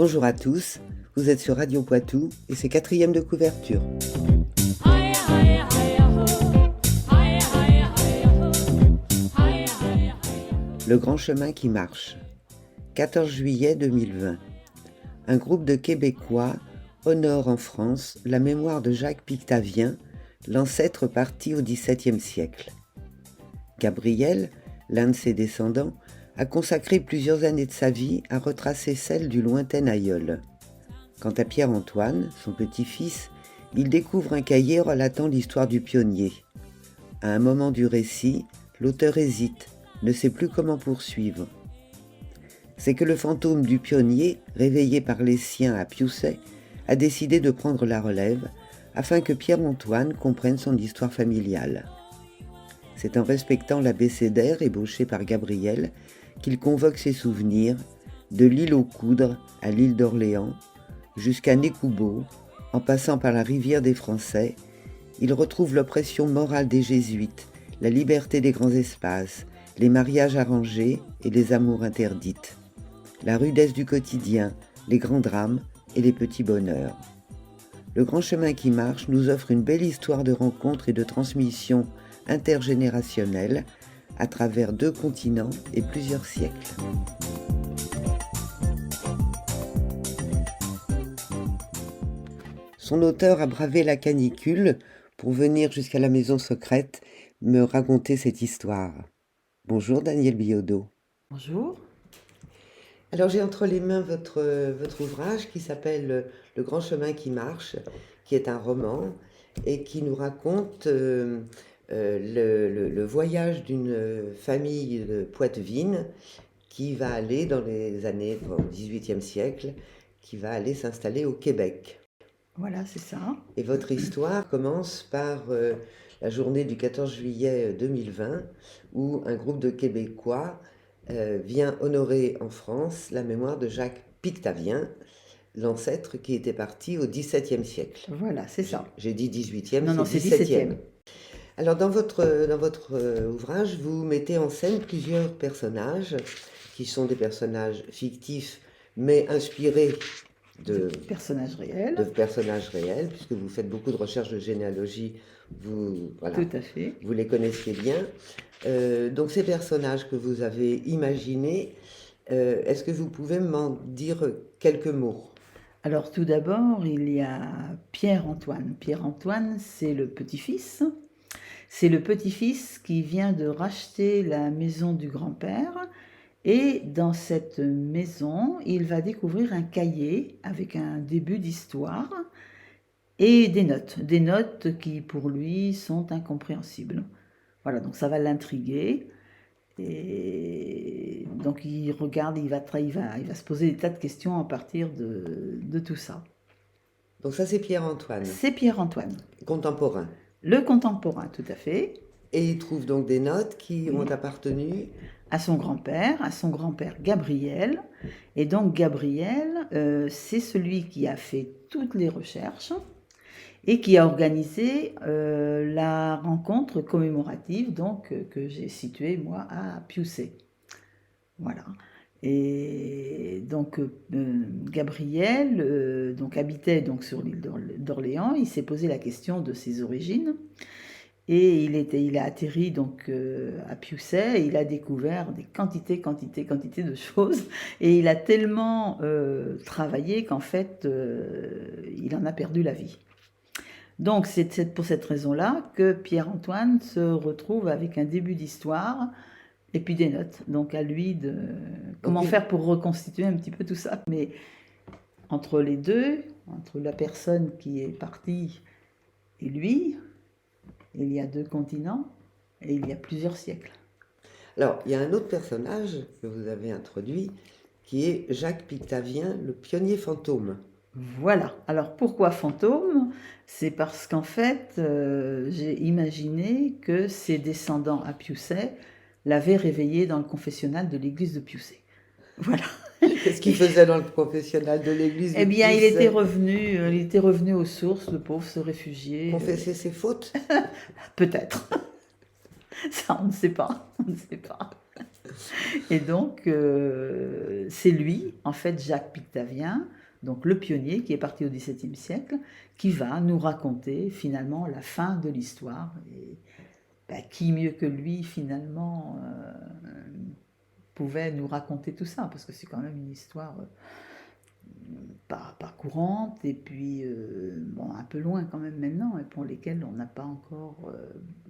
Bonjour à tous, vous êtes sur Radio Poitou et c'est 4e de couverture. Le grand chemin qui marche. 14 juillet 2020. Un groupe de Québécois honore en France la mémoire de Jacques Pictavien, l'ancêtre parti au XVIIe siècle. Gabriel, l'un de ses descendants, a consacré plusieurs années de sa vie à retracer celle du lointain aïeul. Quant à Pierre-Antoine, son petit-fils, il découvre un cahier relatant l'histoire du pionnier. À un moment du récit, l'auteur hésite, ne sait plus comment poursuivre. C'est que le fantôme du pionnier, réveillé par les siens à Pioussay, a décidé de prendre la relève afin que Pierre-Antoine comprenne son histoire familiale. C'est en respectant l'abécédaire ébauché par Gabriel qu'il convoque ses souvenirs, de l'île aux Coudres à l'île d'Orléans, jusqu'à Nécoubo, en passant par la rivière des Français. Il retrouve l'oppression morale des jésuites, la liberté des grands espaces, les mariages arrangés et les amours interdites, la rudesse du quotidien, les grands drames et les petits bonheurs. Le grand chemin qui marche nous offre une belle histoire de rencontres et de transmission intergénérationnelle à travers 2 continents et plusieurs siècles. Son auteur a bravé la canicule pour venir jusqu'à la maison secrète me raconter cette histoire. Bonjour Daniel Billaudot. Bonjour. Alors j'ai entre les mains votre ouvrage qui s'appelle Le grand chemin qui marche, qui est un roman et qui nous raconte le voyage d'une famille de poitevine qui va aller dans les années au XVIIIe siècle, qui va aller s'installer au Québec. Voilà, c'est ça. Et votre histoire commence par la journée du 14 juillet 2020 où un groupe de Québécois vient honorer en France la mémoire de Jacques Pictavien, l'ancêtre qui était parti au XVIIe siècle. Voilà, c'est ça. J'ai dit XVIIIe, Non, c'est c'est XVIIe. Alors dans votre ouvrage, vous mettez en scène plusieurs personnages qui sont des personnages fictifs mais inspirés de personnages réels. Puisque vous faites beaucoup de recherches de généalogie, voilà, Tout à fait. vous les connaissiez bien. Donc ces personnages que vous avez imaginés, est-ce que vous pouvez m'en dire quelques mots ? Alors tout d'abord, il y a Pierre-Antoine. Pierre-Antoine, c'est le petit-fils. C'est le petit-fils qui vient de racheter la maison du grand-père. Et dans cette maison, il va découvrir un cahier avec un début d'histoire et des notes qui pour lui sont incompréhensibles. Voilà, donc ça va l'intriguer. Et donc il regarde, il va se poser des tas de questions à partir de tout ça. Donc ça c'est Pierre-Antoine. C'est Pierre-Antoine. Contemporain. Le contemporain, tout à fait. Et il trouve donc des notes qui ont appartenu à son grand-père Gabriel. Et donc Gabriel, c'est celui qui a fait toutes les recherches et qui a organisé la rencontre commémorative donc, que j'ai située, moi, à Pioussay. Voilà. Et donc Gabriel donc, habitait donc, sur l'île d'Orléans. Il s'est posé la question de ses origines. Et il a atterri donc à Pioussay et il a découvert des quantités de choses. Et il a tellement travaillé qu'en fait, il en a perdu la vie. Donc c'est pour cette raison-là que Pierre-Antoine se retrouve avec un début d'histoire et puis des notes. Donc à lui de comment faire pour reconstituer un petit peu tout ça. Mais entre les deux, entre la personne qui est partie et lui, il y a 2 continents et il y a plusieurs siècles. Alors, il y a un autre personnage que vous avez introduit qui est Jacques Pictavien, le pionnier fantôme. Voilà. Alors, pourquoi fantôme ? C'est parce qu'en fait, j'ai imaginé que ses descendants à Pioussay l'avaient réveillé dans le confessionnal de l'église de Pioussay. Voilà. Qu'est-ce qu'il faisait dans le confessionnal de l'église de Pioussay ? Eh bien, il était revenu aux sources, le pauvre, se réfugier. Confesser ses fautes ? Peut-être. Ça, on ne sait pas. Et donc, c'est lui, en fait, Jacques Pictavien, donc le pionnier qui est parti au XVIIe siècle, qui va nous raconter finalement la fin de l'histoire. Et bah, qui mieux que lui, finalement, pouvait nous raconter tout ça, parce que c'est quand même une histoire pas courante, et puis bon, un peu loin quand même maintenant, et pour lesquelles on n'a pas encore,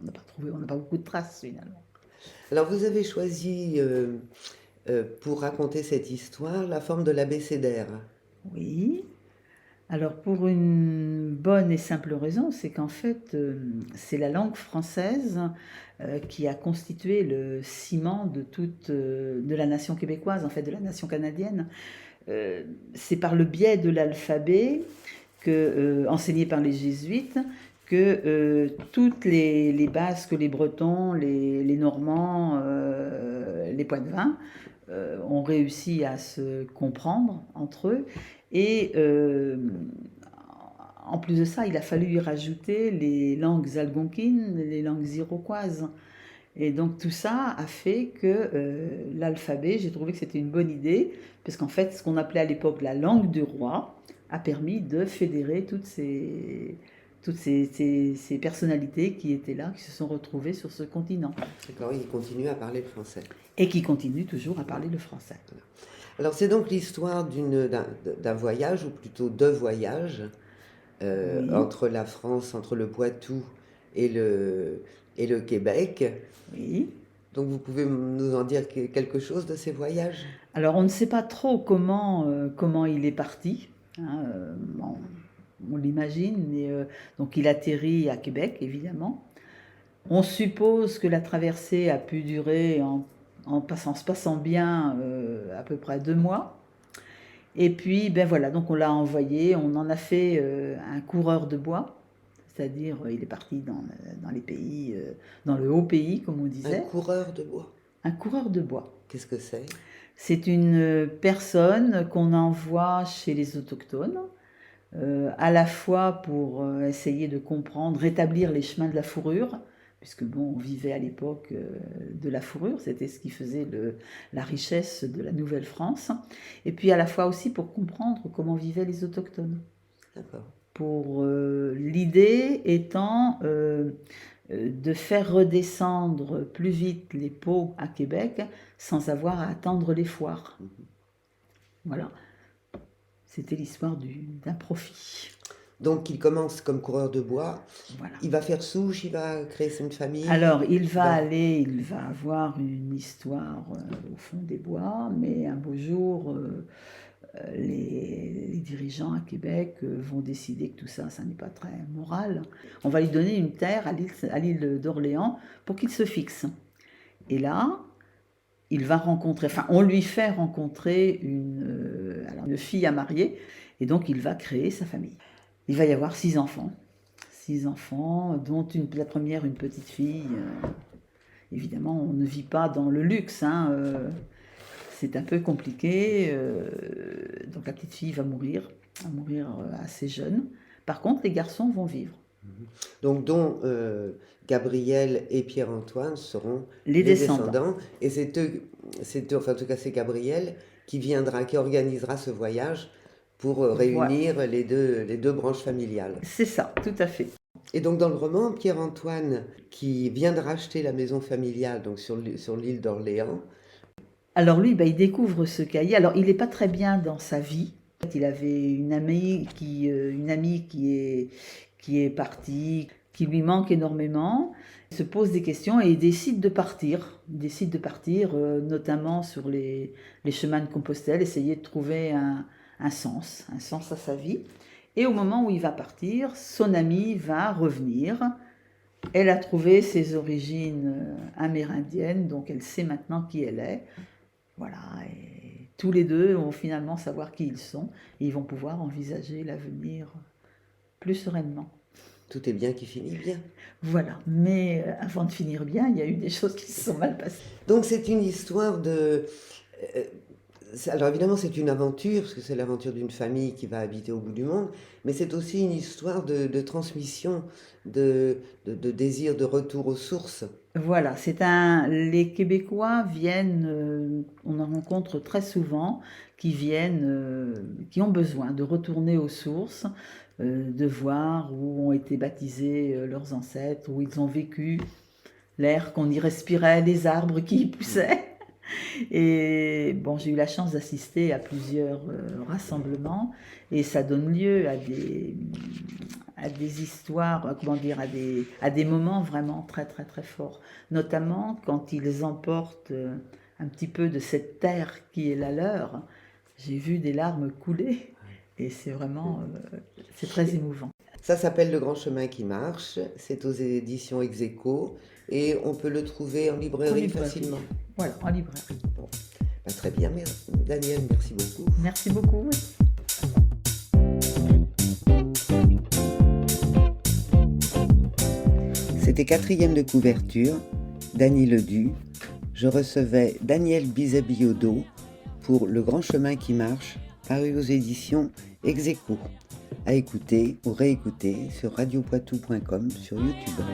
on n'a pas trouvé, on n'a pas beaucoup de traces finalement. Alors vous avez choisi pour raconter cette histoire la forme de l'abécédaire. Oui. Alors pour une bonne et simple raison, c'est qu'en fait, c'est la langue française qui a constitué le ciment de toute de la nation québécoise, en fait de la nation canadienne. C'est par le biais de l'alphabet enseigné par les jésuites que toutes les Basques, les Bretons, les Normands, les Poitevins ont réussi à se comprendre entre eux. Et en plus de ça, il a fallu y rajouter les langues algonquines, les langues iroquoises. Et donc tout ça a fait que l'alphabet, j'ai trouvé que c'était une bonne idée, parce qu'en fait, ce qu'on appelait à l'époque la langue du roi a permis de fédérer toutes ces personnalités qui étaient là, qui se sont retrouvées sur ce continent. D'accord, il continue à parler le français. Et qui continuent toujours à parler le français. Alors c'est donc l'histoire d'un voyage, ou plutôt de voyages, Oui, entre la France, entre le Poitou et le Québec. oui. Donc vous pouvez nous en dire quelque chose de ces voyages? Alors on ne sait pas trop comment il est parti, hein, bon, on l'imagine, mais donc il atterrit à Québec évidemment. On suppose que la traversée a pu durer se passant bien à peu près 2 mois. Et puis ben voilà, donc on l'a envoyé, on en a fait un coureur de bois, c'est-à-dire il est parti dans les pays, dans le haut pays comme on Un disait, coureur de bois. un coureur de bois. Qu'est-ce que c'est? C'est une personne qu'on envoie chez les autochtones, à la fois pour essayer de comprendre, rétablir les chemins de la fourrure, puisque bon, on vivait à l'époque de la fourrure, c'était ce qui faisait la richesse de la Nouvelle-France, et puis à la fois aussi pour comprendre comment vivaient les autochtones. D'accord. Pour l'idée étant de faire redescendre plus vite les pots à Québec sans avoir à attendre les foires. Voilà, c'était l'histoire d'un profit. Donc il commence comme coureur de bois, Voilà. il va faire souche, il va créer une famille. Alors, il va avoir une histoire au fond des bois, mais un beau jour, les dirigeants à Québec vont décider que tout ça, ça n'est pas très moral. On va lui donner une terre à l'île d'Orléans pour qu'il se fixe. Et là, il va rencontrer, enfin, on lui fait rencontrer une fille à marier, et donc il va créer sa famille. Il va y avoir 6 enfants. 6 enfants, dont la première, une petite fille. Évidemment, on ne vit pas dans le luxe, hein, c'est un peu compliqué. Donc la petite fille va mourir assez jeune. Par contre, les garçons vont vivre. Donc dont Gabriel et Pierre-Antoine seront Les les descendants. descendants. Et enfin en tout cas c'est Gabriel qui organisera ce voyage pour réunir les deux branches familiales. C'est ça, tout à fait. Et donc dans le roman, Pierre-Antoine, qui vient de racheter la maison familiale donc sur l'île d'Orléans. Alors lui, il découvre ce cahier. Alors il n'est pas très bien dans sa vie. Il avait une amie qui est partie, qui lui manque énormément. Il se pose des questions et il décide de partir. Il décide de partir, notamment sur les chemins de Compostelle, essayer de trouver un sens à sa vie. Et au moment où il va partir, son amie va revenir. Elle a trouvé ses origines amérindiennes, donc elle sait maintenant qui elle est. Voilà, et tous les deux vont finalement savoir qui ils sont et ils vont pouvoir envisager l'avenir plus sereinement. Tout est bien qui finit bien. Voilà, mais avant de finir bien, il y a eu des choses qui se sont mal passées. Donc c'est une histoire Alors évidemment, c'est une aventure, parce que c'est l'aventure d'une famille qui va habiter au bout du monde, mais c'est aussi une histoire de transmission, de désir de retour aux sources. Voilà, les Québécois viennent, on en rencontre très souvent, qui ont besoin de retourner aux sources, de voir où ont été baptisés leurs ancêtres, où ils ont vécu, l'air qu'on y respirait, les arbres qui y poussaient. Et bon, j'ai eu la chance d'assister à plusieurs rassemblements et ça donne lieu à des histoires, comment dire, à des moments vraiment très très très forts. Notamment quand ils emportent un petit peu de cette terre qui est la leur. J'ai vu des larmes couler et c'est vraiment, c'est très émouvant. Ça s'appelle Le Grand Chemin qui marche, c'est aux éditions Ex Aequo, et on peut le trouver en En librairie librairie. facilement. Voilà, en librairie. Bon, bah, très bien, Daniel, merci beaucoup. Merci beaucoup. C'était quatrième de couverture, Dany Ledoux. Je recevais Daniel Bizabiodo pour Le Grand Chemin qui marche, paru aux éditions Ex Aequo. À écouter ou réécouter sur radiopoitou.com sur YouTube.